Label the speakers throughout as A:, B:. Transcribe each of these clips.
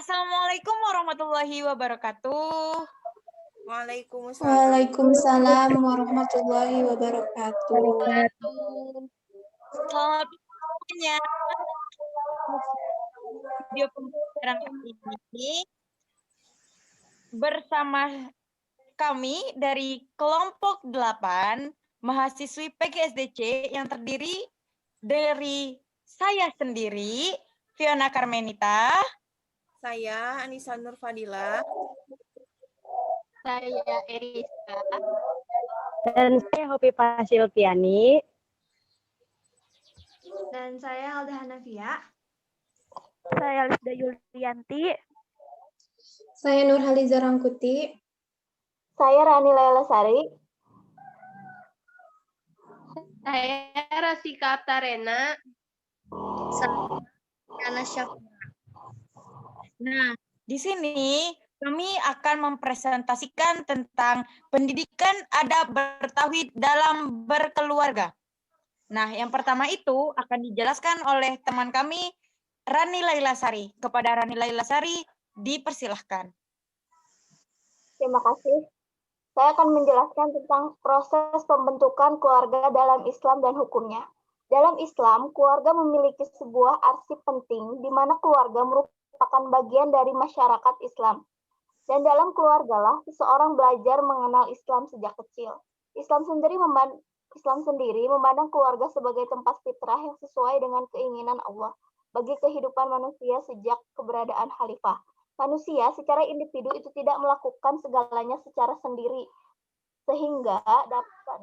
A: Assalamualaikum warahmatullahi wabarakatuh.
B: Waalaikumsalam.
C: Waalaikumsalam warahmatullahi wabarakatuh.
A: Selamat semuanya. Video pembelajaran kali ini bersama kami dari kelompok 8 mahasiswi PGSDC yang terdiri dari saya sendiri, Fiona Carmenita,
B: Saya Anissa Nur Fadila.
D: Saya Eriska. Dan saya Hopipa Silviani.
E: Dan saya Alda Hanafia.
F: Saya Lisda Yulianti.
C: Saya Nurhaliza Rangkuti.
D: Saya Rani Lailasari. Saya Rasika Tarena.
E: Saya Ana Syafira.
A: Nah, di sini kami akan mempresentasikan tentang pendidikan adab bertauhid dalam berkeluarga. Nah, yang pertama itu akan dijelaskan oleh teman kami, Rani Lailasari. Kepada Rani Lailasari, dipersilahkan.
D: Terima kasih. Saya akan menjelaskan tentang proses pembentukan keluarga dalam Islam dan hukumnya. Dalam Islam, keluarga memiliki sebuah arsip penting di mana keluarga merupakan bagian dari masyarakat Islam. Dan dalam keluargalah seseorang belajar mengenal Islam sejak kecil. Islam sendiri memandang keluarga sebagai tempat fitrah yang sesuai dengan keinginan Allah bagi kehidupan manusia sejak keberadaan khalifah. Manusia secara individu itu tidak melakukan segalanya secara sendiri, sehingga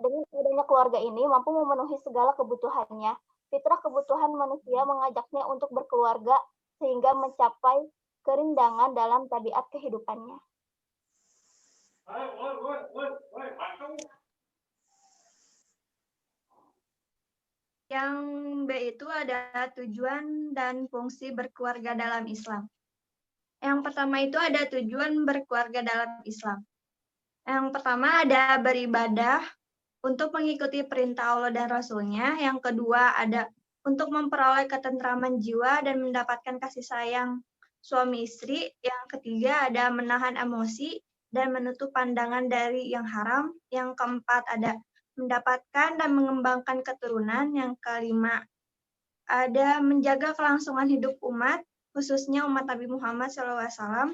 D: dengan adanya keluarga ini mampu memenuhi segala kebutuhannya. Fitrah kebutuhan manusia mengajaknya untuk berkeluarga sehingga mencapai kerindangan dalam tabiat kehidupannya.
E: Yang B itu ada tujuan dan fungsi berkeluarga dalam Islam. Yang pertama itu ada tujuan berkeluarga dalam Islam. Yang pertama ada beribadah untuk mengikuti perintah Allah dan Rasul-Nya. Yang kedua ada untuk memperoleh ketentraman jiwa dan mendapatkan kasih sayang suami istri. Yang ketiga ada menahan emosi dan menutup pandangan dari yang haram. Yang keempat ada mendapatkan dan mengembangkan keturunan. Yang kelima ada menjaga kelangsungan hidup umat, khususnya umat Nabi Muhammad SAW.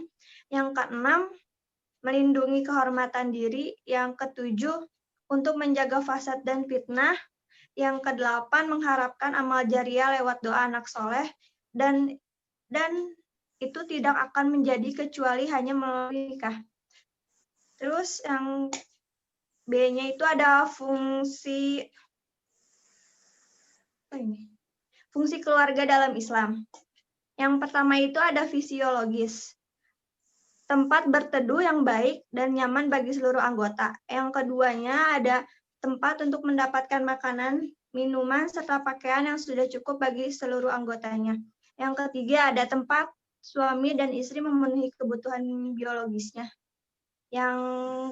E: Yang keenam, melindungi kehormatan diri. Yang ketujuh, untuk menjaga fasad dan fitnah. Yang kedelapan, mengharapkan amal jariah lewat doa anak soleh. Dan itu tidak akan menjadi kecuali hanya melalui nikah. Terus yang B-nya itu ada fungsi keluarga dalam Islam. Yang pertama itu ada fisiologis, tempat berteduh yang baik dan nyaman bagi seluruh anggota. Yang keduanya ada tempat untuk mendapatkan makanan, minuman, serta pakaian yang sudah cukup bagi seluruh anggotanya. Yang ketiga ada tempat suami dan istri memenuhi kebutuhan biologisnya. Yang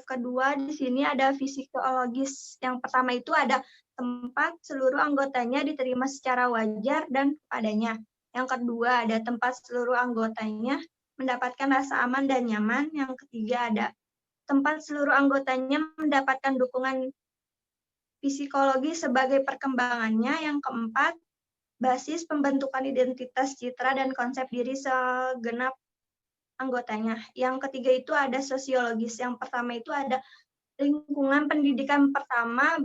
E: kedua di sini ada fisiologis. Yang pertama itu ada tempat seluruh anggotanya diterima secara wajar dan padanya. Yang kedua ada tempat seluruh anggotanya mendapatkan rasa aman dan nyaman. Yang ketiga ada tempat seluruh anggotanya mendapatkan dukungan psikologi sebagai perkembangannya. Yang keempat, basis pembentukan identitas, citra, dan konsep diri segenap anggotanya. Yang ketiga itu ada sosiologis. Yang pertama itu ada lingkungan pendidikan pertama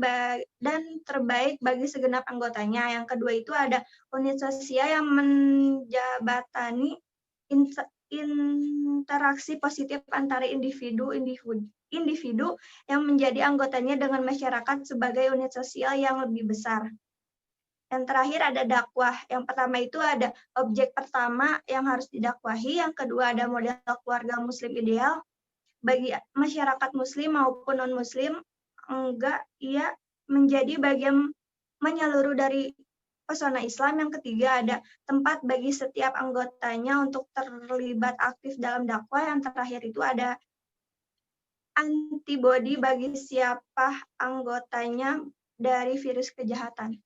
E: dan terbaik bagi segenap anggotanya. Yang kedua itu ada unit sosial yang menjabatani interaksi positif antara individu yang menjadi anggotanya dengan masyarakat sebagai unit sosial yang lebih besar. Yang terakhir ada dakwah. Yang pertama itu ada objek pertama yang harus didakwahi. Yang kedua ada model keluarga muslim ideal bagi masyarakat muslim maupun non-muslim. Ia menjadi bagian menyeluruh dari pesona Islam. Yang ketiga ada tempat bagi setiap anggotanya untuk terlibat aktif dalam dakwah. Yang terakhir itu ada antibodi bagi siapa anggotanya dari virus kejahatan.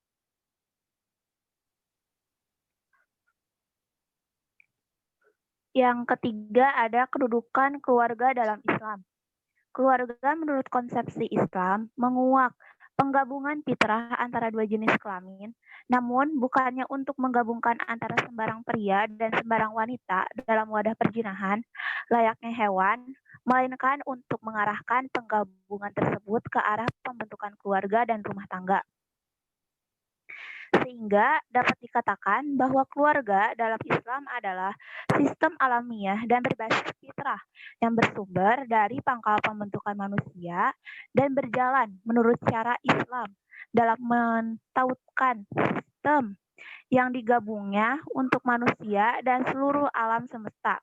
F: Yang ketiga ada kedudukan keluarga dalam Islam. Keluarga menurut konsepsi Islam menguak penggabungan fitrah antara dua jenis kelamin, namun bukannya untuk menggabungkan antara sembarang pria dan sembarang wanita dalam wadah perjinahan layaknya hewan, melainkan untuk mengarahkan penggabungan tersebut ke arah pembentukan keluarga dan rumah tangga. Sehingga dapat dikatakan bahwa keluarga dalam Islam adalah sistem alamiah dan berbasis fitrah yang bersumber dari pangkal pembentukan manusia dan berjalan menurut cara Islam dalam mentautkan sistem yang digabungnya untuk manusia dan seluruh alam semesta.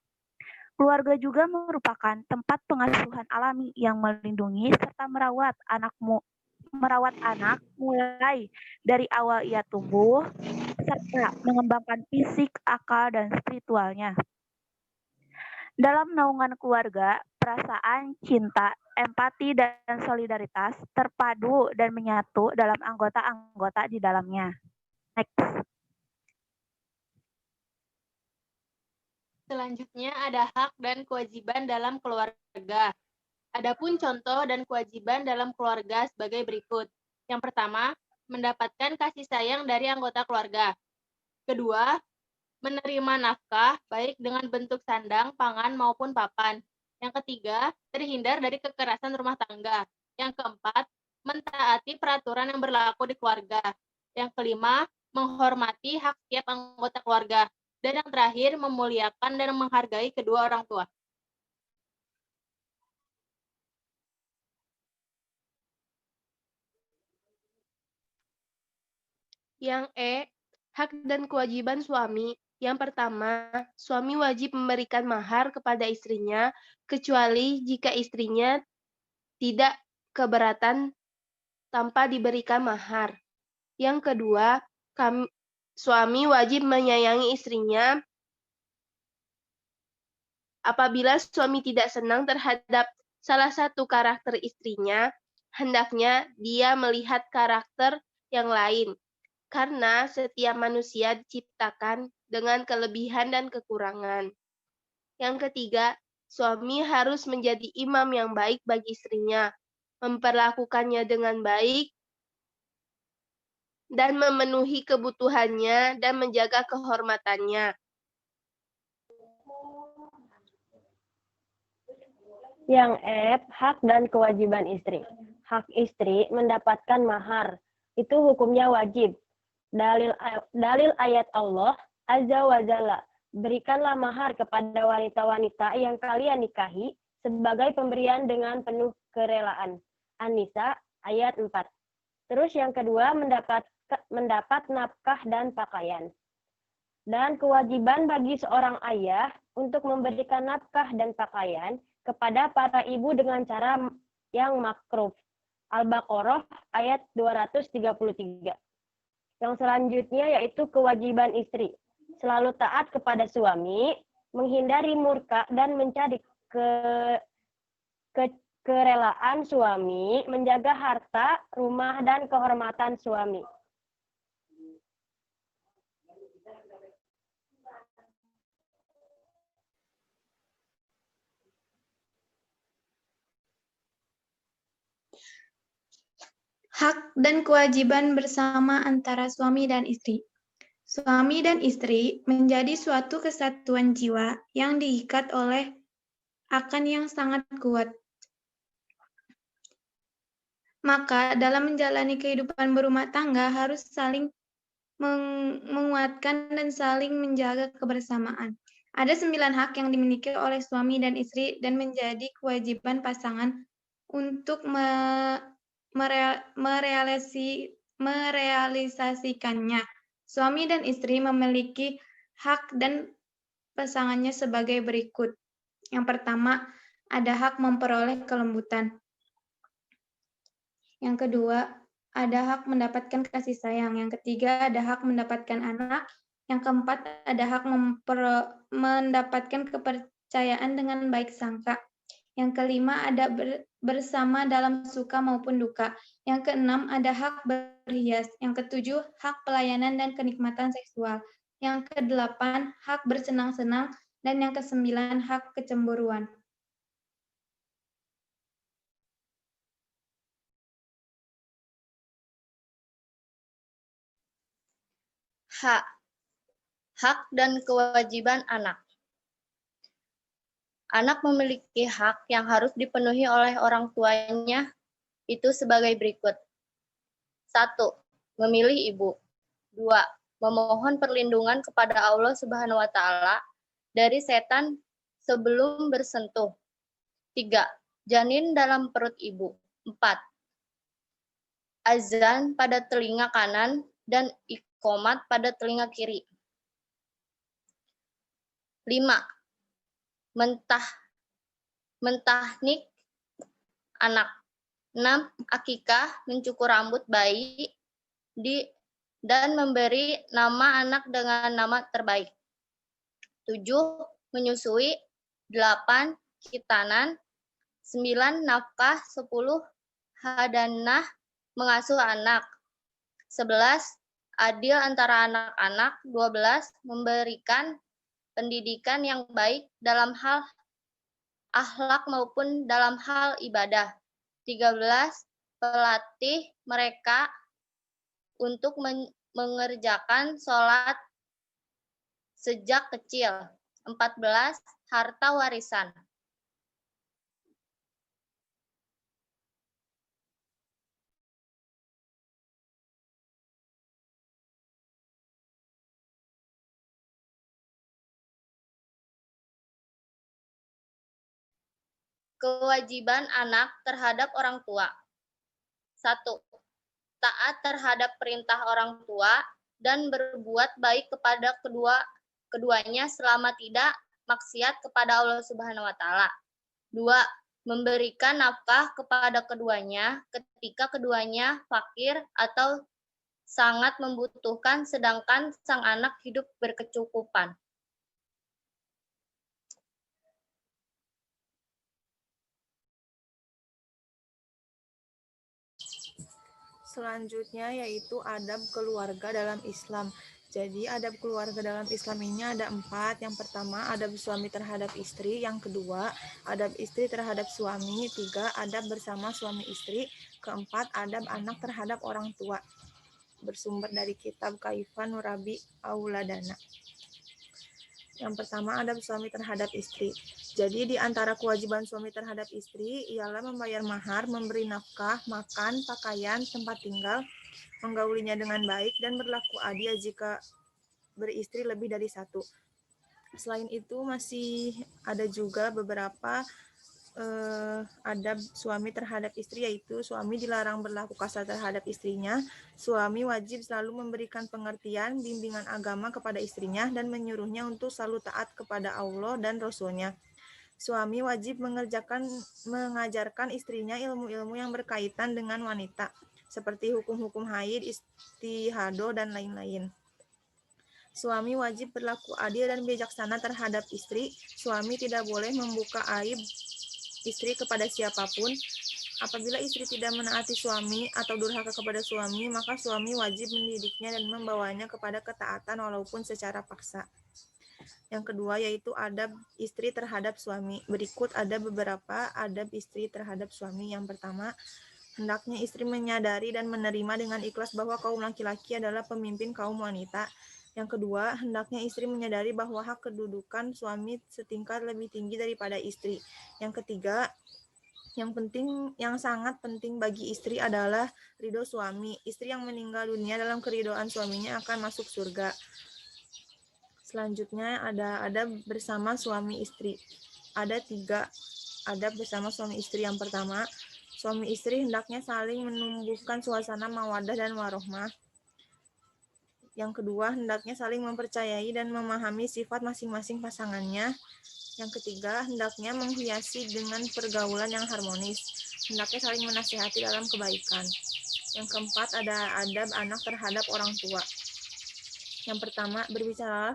F: Keluarga juga merupakan tempat pengasuhan alami yang melindungi serta merawat anak mulai dari awal ia tumbuh, serta mengembangkan fisik, akal, dan spiritualnya. Dalam naungan keluarga, perasaan, cinta, empati, dan solidaritas terpadu dan menyatu dalam anggota-anggota di dalamnya. Next.
G: Selanjutnya ada hak dan kewajiban dalam keluarga. Adapun contoh dan kewajiban dalam keluarga sebagai berikut. Yang pertama, mendapatkan kasih sayang dari anggota keluarga. Kedua, menerima nafkah baik dengan bentuk sandang, pangan, maupun papan. Yang ketiga, terhindar dari kekerasan rumah tangga. Yang keempat, mentaati peraturan yang berlaku di keluarga. Yang kelima, menghormati hak setiap anggota keluarga. Dan yang terakhir, memuliakan dan menghargai kedua orang tua. Yang E, hak dan kewajiban suami. Yang pertama, suami wajib memberikan mahar kepada istrinya, kecuali jika istrinya tidak keberatan tanpa diberikan mahar. Yang kedua, suami wajib menyayangi istrinya. Apabila suami tidak senang terhadap salah satu karakter istrinya, hendaknya dia melihat karakter yang lain. Karena setiap manusia diciptakan dengan kelebihan dan kekurangan. Yang ketiga, suami harus menjadi imam yang baik bagi istrinya, memperlakukannya dengan baik, dan memenuhi kebutuhannya dan menjaga kehormatannya.
H: Yang F, hak dan kewajiban istri. Hak istri mendapatkan mahar. Itu hukumnya wajib. Dalil ayat Allah Azza wa Jalla, berikanlah mahar kepada wanita-wanita yang kalian nikahi sebagai pemberian dengan penuh kerelaan. An-Nisa ayat 4. Terus yang kedua, mendapat nafkah dan pakaian. Dan kewajiban bagi seorang ayah untuk memberikan nafkah dan pakaian kepada para ibu dengan cara yang makruf. Al-Baqarah ayat 233. Yang selanjutnya yaitu kewajiban istri. Selalu taat kepada suami, menghindari murka dan mencari kerelaan suami, menjaga harta, rumah, dan kehormatan suami.
C: Hak dan kewajiban bersama antara suami dan istri. Suami dan istri menjadi suatu kesatuan jiwa yang diikat oleh akan yang sangat kuat. Maka dalam menjalani kehidupan berumah tangga harus saling menguatkan dan saling menjaga kebersamaan. Ada 9 hak yang dimiliki oleh suami dan istri dan menjadi kewajiban pasangan untuk merealisasikannya. Suami dan istri memiliki hak dan pasangannya sebagai berikut. Yang pertama, ada hak memperoleh kelembutan. Yang kedua, ada hak mendapatkan kasih sayang. Yang ketiga, ada hak mendapatkan anak. Yang keempat, ada hak mendapatkan kepercayaan dengan baik sangka. Yang kelima, ada bersama dalam suka maupun duka. Yang keenam, ada hak berhias. Yang ketujuh, hak pelayanan dan kenikmatan seksual. Yang kedelapan, hak bersenang-senang Dan yang ke-9, hak kecemburuan.
I: Hak. Hak dan kewajiban anak. Anak memiliki hak yang harus dipenuhi oleh orang tuanya itu sebagai berikut. 1. Memilih ibu. 2. Memohon perlindungan kepada Allah Subhanahu wa taala dari setan sebelum bersentuh. 3. Janin dalam perut ibu. 4. Azan pada telinga kanan dan iqomat pada telinga kiri. 5. Mentahnik anak. 6. Akikah, mencukur rambut bayi dan memberi nama anak dengan nama terbaik. 7. Menyusui. 8. Khitanan. 9. Nafkah. 10. Hadanah, mengasuh anak. 11. Adil antara anak-anak. 12. Memberikan pendidikan yang baik dalam hal akhlak maupun dalam hal ibadah. 13. Pelatih mereka untuk mengerjakan sholat sejak kecil. 14. Harta warisan. Kewajiban anak terhadap orang tua. 1. Taat terhadap perintah orang tua dan berbuat baik kepada keduanya selama tidak maksiat kepada Allah Subhanahu wa taala. 2. Memberikan nafkah kepada keduanya ketika keduanya fakir atau sangat membutuhkan sedangkan sang anak hidup berkecukupan.
B: Selanjutnya yaitu adab keluarga dalam Islam. Jadi adab keluarga dalam Islam ini ada 4. Yang pertama, adab suami terhadap istri. Yang kedua, adab istri terhadap suami. 3. Adab bersama suami istri. 4. Adab anak terhadap orang tua. Bersumber dari kitab Kaifa Nurabi Auladana. Yang pertama, adab suami terhadap istri. Jadi di antara kewajiban suami terhadap istri ialah membayar mahar, memberi nafkah, makan, pakaian, tempat tinggal, menggaulinya dengan baik, dan berlaku adil jika beristri lebih dari 1. Selain itu masih ada juga beberapa adab suami terhadap istri, yaitu suami dilarang berlaku kasar terhadap istrinya, suami wajib selalu memberikan pengertian, bimbingan agama kepada istrinya, dan menyuruhnya untuk selalu taat kepada Allah dan Rasul-Nya. Suami wajib mengajarkan istrinya ilmu-ilmu yang berkaitan dengan wanita, seperti hukum-hukum haid, istihadah, dan lain-lain. Suami wajib berlaku adil dan bijaksana terhadap istri. Suami tidak boleh membuka aib istri kepada siapapun. Apabila istri tidak menaati suami atau durhaka kepada suami, maka suami wajib mendidiknya dan membawanya kepada ketaatan walaupun secara paksa. Yang kedua yaitu adab istri terhadap suami. Berikut ada beberapa adab istri terhadap suami. Yang pertama, hendaknya istri menyadari dan menerima dengan ikhlas bahwa kaum laki-laki adalah pemimpin kaum wanita. Yang kedua, hendaknya istri menyadari bahwa hak kedudukan suami setingkat lebih tinggi daripada istri. Yang ketiga, yang sangat penting bagi istri adalah ridho suami. Istri yang meninggal dunia dalam keridhaan suaminya akan masuk surga. Selanjutnya ada adab bersama suami istri. Ada 3 adab bersama suami istri. Yang pertama, suami istri hendaknya saling menumbuhkan suasana mawaddah dan warohmah. Yang kedua, hendaknya saling mempercayai dan memahami sifat masing-masing pasangannya. Yang ketiga, hendaknya menghiasi dengan pergaulan yang harmonis. Hendaknya saling menasihati dalam kebaikan. Yang keempat, ada adab anak terhadap orang tua. Yang pertama, berbicaralah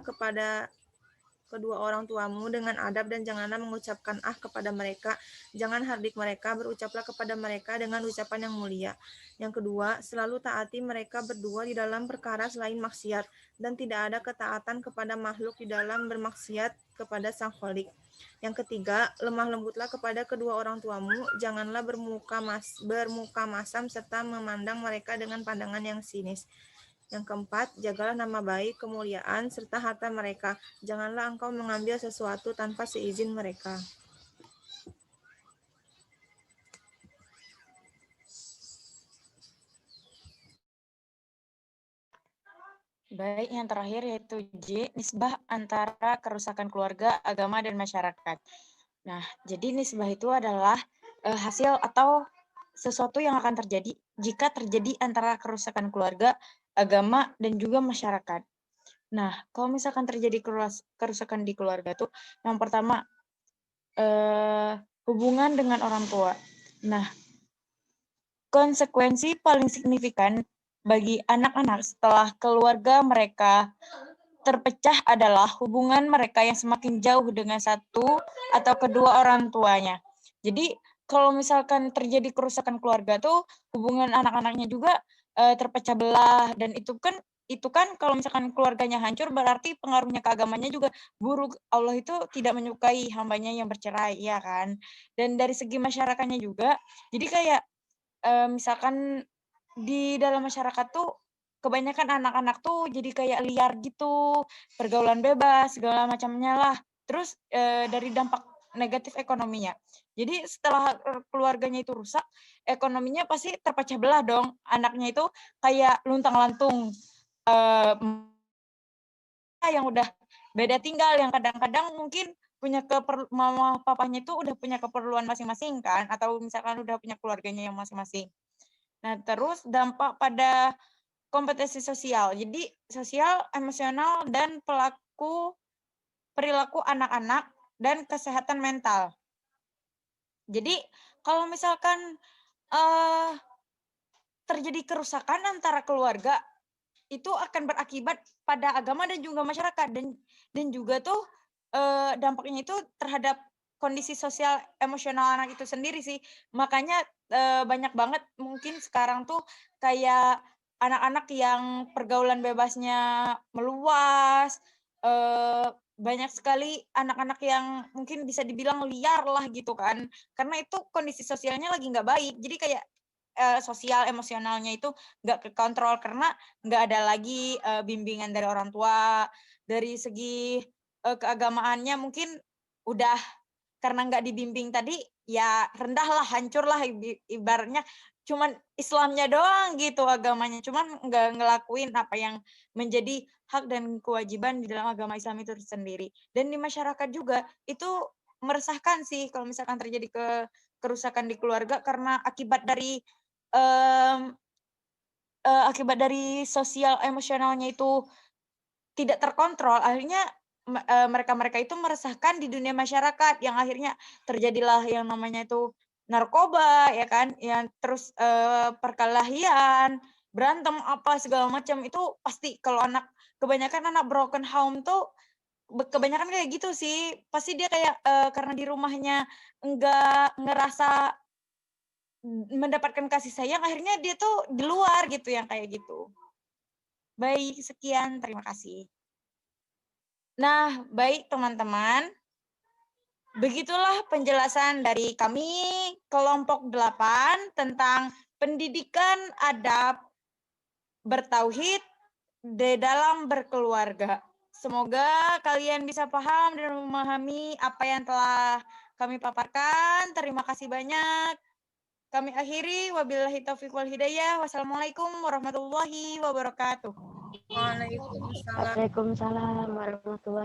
B: kedua orang tuamu dengan adab dan janganlah mengucapkan kepada mereka. Jangan hardik mereka, berucaplah kepada mereka dengan ucapan yang mulia. Yang kedua, selalu taati mereka berdua di dalam perkara selain maksiat, dan tidak ada ketaatan kepada makhluk di dalam bermaksiat kepada Sang Khalik. Yang ketiga, lemah lembutlah kepada kedua orang tuamu, janganlah bermuka masam serta memandang mereka dengan pandangan yang sinis. Yang keempat, jagalah nama baik, kemuliaan, serta harta mereka. Janganlah engkau mengambil sesuatu tanpa seizin mereka.
A: Baik, yang terakhir yaitu J, nisbah antara kerusakan keluarga, agama, dan masyarakat. Nah, jadi nisbah itu adalah hasil atau sesuatu yang akan terjadi jika terjadi antara kerusakan keluarga, agama, dan juga masyarakat. Nah, kalau misalkan terjadi kerusakan di keluarga tuh, yang pertama hubungan dengan orang tua. Nah, konsekuensi paling signifikan bagi anak-anak setelah keluarga mereka terpecah adalah hubungan mereka yang semakin jauh dengan satu atau kedua orang tuanya. Jadi, kalau misalkan terjadi kerusakan keluarga tuh, hubungan anak-anaknya juga terpecah belah, dan itu kan kalau misalkan keluarganya hancur berarti pengaruhnya ke agamanya juga buruk. Allah itu tidak menyukai hambanya yang bercerai, ya kan? Dan dari segi masyarakatnya juga, jadi kayak misalkan di dalam masyarakat tuh kebanyakan anak-anak tuh jadi kayak liar gitu, pergaulan bebas, segala macamnya lah. Terus dari dampak negatif ekonominya. Jadi setelah keluarganya itu rusak, ekonominya pasti terpecah belah dong. Anaknya itu kayak luntang-lantung. Yang udah beda tinggal, yang kadang-kadang mungkin punya mama papanya itu udah punya keperluan masing-masing kan, atau misalkan udah punya keluarganya yang masing-masing. Nah, terus dampak pada kompetensi sosial. Jadi sosial, emosional, dan perilaku anak-anak dan kesehatan mental. Jadi kalau misalkan terjadi kerusakan antara keluarga, itu akan berakibat pada agama dan juga masyarakat, dan juga tuh dampaknya itu terhadap kondisi sosial emosional anak itu sendiri sih. Makanya banyak banget mungkin sekarang tuh kayak anak-anak yang pergaulan bebasnya meluas, banyak sekali anak-anak yang mungkin bisa dibilang liar lah gitu kan, karena itu kondisi sosialnya lagi nggak baik. Jadi kayak sosial emosionalnya itu nggak kekontrol karena nggak ada lagi bimbingan dari orang tua. Dari segi keagamaannya mungkin udah, karena nggak dibimbing tadi, ya rendah lah, hancur lah, ibaratnya cuman Islamnya doang gitu agamanya, cuman nggak ngelakuin apa yang menjadi hak dan kewajiban di dalam agama Islam itu sendiri. Dan di masyarakat juga itu meresahkan sih kalau misalkan terjadi kerusakan di keluarga karena akibat dari sosial emosionalnya itu tidak terkontrol. Akhirnya mereka-mereka itu meresahkan di dunia masyarakat, yang akhirnya terjadilah yang namanya itu narkoba, ya kan, yang terus perkelahian, berantem apa segala macam. Itu pasti kalau kebanyakan anak broken home tuh kebanyakan kayak gitu sih. Pasti dia kayak karena di rumahnya enggak ngerasa mendapatkan kasih sayang, akhirnya dia tuh di luar gitu, yang kayak gitu. Baik, sekian, terima kasih. Nah, baik teman-teman, begitulah penjelasan dari kami kelompok 8 tentang pendidikan adab bertauhid di dalam berkeluarga. Semoga kalian bisa paham dan memahami apa yang telah kami paparkan. Terima kasih banyak. Kami akhiri, wabillahi taufiq wal hidayah. Wassalamualaikum warahmatullahi wabarakatuh.
B: Waalaikumsalam.
H: Waalaikumsalam warahmatullahi